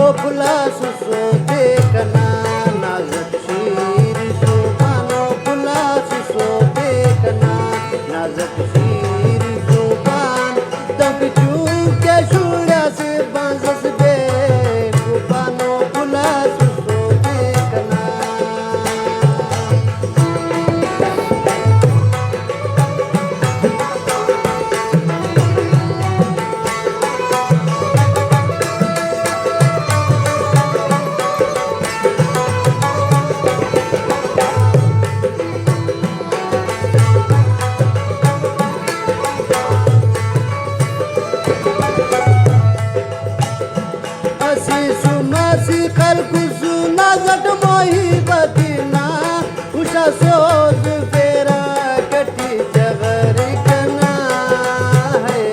ओ फुला सुसो देखना नाजक शीर जुबान ओ फुला सुसो देखना नाजक शीर जुबान तब चूक के शुड़ा से बांसस बे जुबान ओ फुला सुसो देखना सुमासी खलकुसु नाजट मोही बदीना उषा सोज फेरा कटी जगर कना है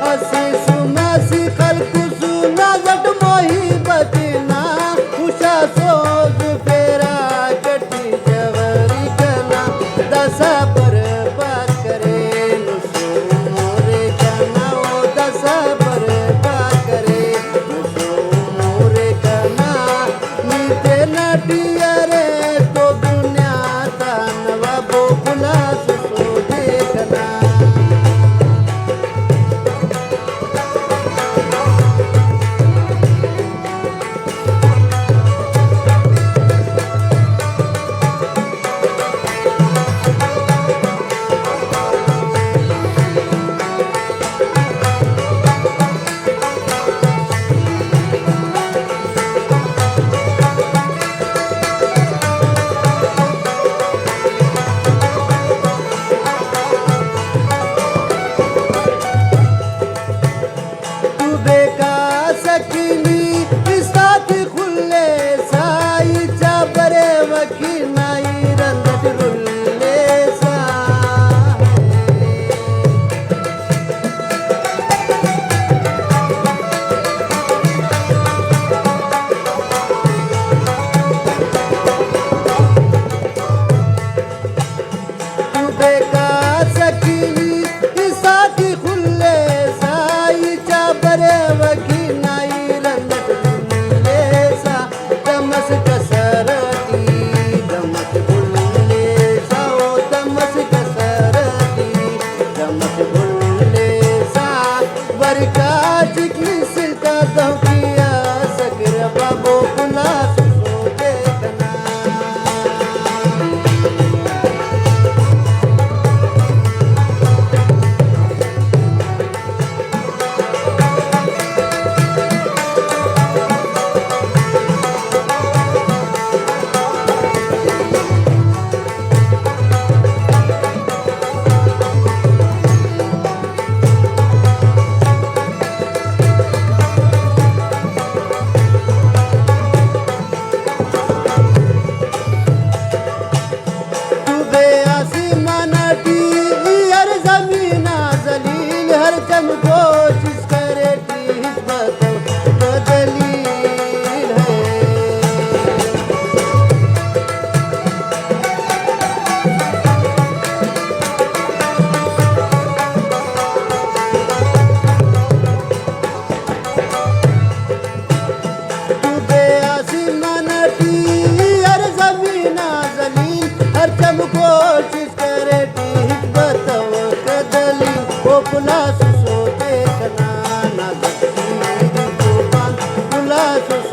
असी सुमासी खलकुसु नाजट मोही बदीना सोज फेरा कटी जवरी कना दसा पर बात करे नुसो मोरे कना ओ दसा पर बात करे नुसो मोरे कना नीते नटिया रे तो दुनिया ता नवाबो फुला सुसो देखना सकिनी साथ खुले साईच्या बरे वकी नाही रंगत रुल्ले सा तुबे का सकिनी साथ खुले साईच्या बरे वकी फुला सुसो देखना नाजक शीर जुबान फुला सुसो